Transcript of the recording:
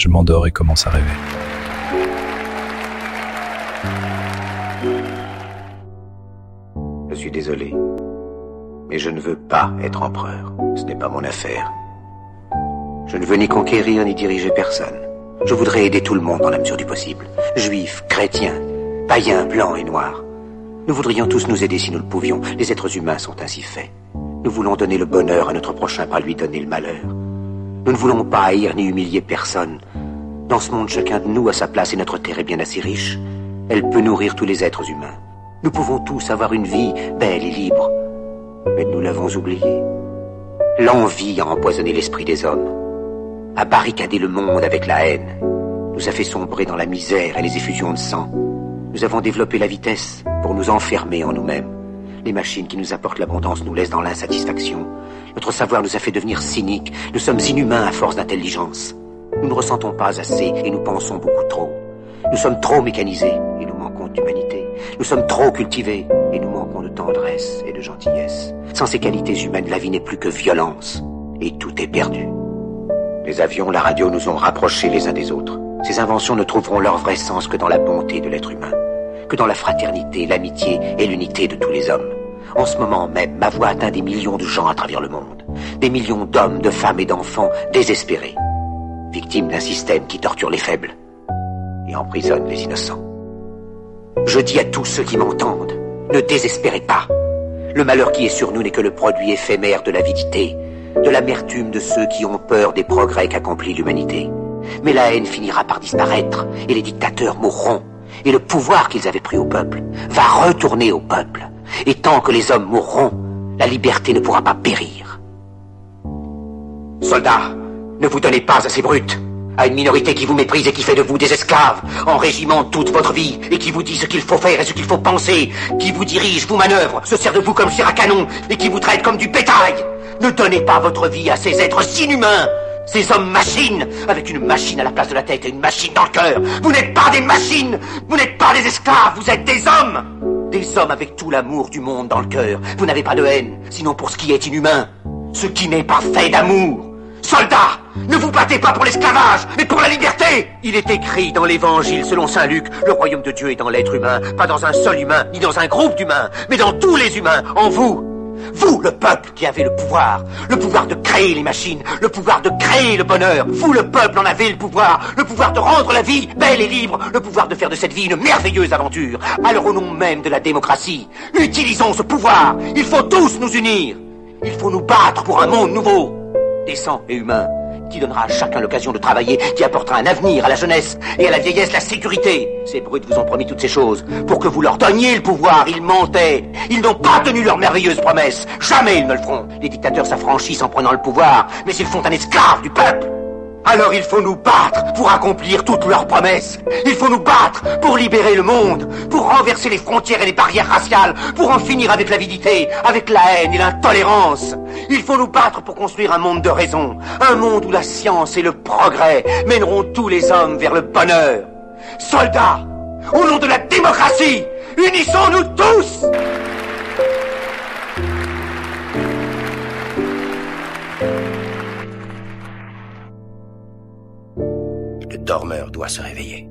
Je m'endors et commence à rêver. Je suis désolé, mais je ne veux pas être empereur. Ce n'est pas mon affaire. Je ne veux ni conquérir ni diriger personne. Je voudrais aider tout le monde dans la mesure du possible. Juifs, chrétiens, païens, blancs et noirs. Nous voudrions tous nous aider si nous le pouvions. Les êtres humains sont ainsi faits. Nous voulons donner le bonheur à notre prochain, pas lui donner le malheur. Nous ne voulons pas haïr ni humilier personne. Dans ce monde, chacun de nous a sa place et notre terre est bien assez riche. Elle peut nourrir tous les êtres humains. Nous pouvons tous avoir une vie belle et libre. Mais nous l'avons oublié. L'envie a empoisonné l'esprit des hommes, a barricadé le monde avec la haine, nous a fait sombrer dans la misère et les effusions de sang. Nous avons développé la vitesse pour nous enfermer en nous-mêmes. Les machines qui nous apportent l'abondance nous laissent dans l'insatisfaction. Notre savoir nous a fait devenir cyniques. Nous sommes inhumains à force d'intelligence. Nous ne ressentons pas assez et nous pensons beaucoup trop. Nous sommes trop mécanisés et nous manquons d'humanité. Nous sommes trop cultivés et nous manquons de tendresse et de gentillesse. Sans ces qualités humaines, la vie n'est plus que violence et tout est perdu. Les avions, la radio nous ont rapprochés les uns des autres. Ces inventions ne trouveront leur vrai sens que dans la bonté de l'être humain, que dans la fraternité, l'amitié et l'unité de tous les hommes. En ce moment même, ma voix atteint des millions de gens à travers le monde. Des millions d'hommes, de femmes et d'enfants désespérés, victimes d'un système qui torture les faibles et emprisonne les innocents. Je dis à tous ceux qui m'entendent, ne désespérez pas. Le malheur qui est sur nous n'est que le produit éphémère de l'avidité, de l'amertume de ceux qui ont peur des progrès qu'accomplit l'humanité. Mais la haine finira par disparaître et les dictateurs mourront. Et le pouvoir qu'ils avaient pris au peuple va retourner au peuple. Et tant que les hommes mourront, la liberté ne pourra pas périr. Soldats, ne vous donnez pas à ces brutes, à une minorité qui vous méprise et qui fait de vous des esclaves, en régiment toute votre vie, et qui vous dit ce qu'il faut faire et ce qu'il faut penser, qui vous dirige, vous manœuvre, se sert de vous comme chair à canon, et qui vous traite comme du bétail. Ne donnez pas votre vie à ces êtres inhumains, ces hommes machines, avec une machine à la place de la tête et une machine dans le cœur. Vous n'êtes pas des machines, vous n'êtes pas des esclaves, vous êtes des hommes. Des hommes avec tout l'amour du monde dans le cœur. Vous n'avez pas de haine, sinon pour ce qui est inhumain, ce qui n'est pas fait d'amour. Soldats, ne vous battez pas pour l'esclavage, mais pour la liberté. Il est écrit dans l'évangile selon saint Luc, le royaume de Dieu est dans l'être humain, pas dans un seul humain, ni dans un groupe d'humains, mais dans tous les humains, en vous. Vous, le peuple qui avez le pouvoir de créer les machines, le pouvoir de créer le bonheur. Vous, le peuple, en avez le pouvoir de rendre la vie belle et libre, le pouvoir de faire de cette vie une merveilleuse aventure. Alors au nom même de la démocratie, utilisons ce pouvoir. Il faut tous nous unir. Il faut nous battre pour un monde nouveau, décent et humain, qui donnera à chacun l'occasion de travailler, qui apportera un avenir à la jeunesse et à la vieillesse la sécurité. Ces brutes vous ont promis toutes ces choses pour que vous leur donniez le pouvoir. Ils mentaient. Ils n'ont pas tenu leurs merveilleuses promesses. Jamais ils ne le feront. Les dictateurs s'affranchissent en prenant le pouvoir, mais ils font un esclave du peuple. Alors il faut nous battre pour accomplir toutes leurs promesses. Il faut nous battre pour libérer le monde, pour renverser les frontières et les barrières raciales, pour en finir avec l'avidité, avec la haine et l'intolérance. Il faut nous battre pour construire un monde de raison, un monde où la science et le progrès mèneront tous les hommes vers le bonheur. Soldats, au nom de la démocratie, unissons-nous tous! Le dormeur doit se réveiller.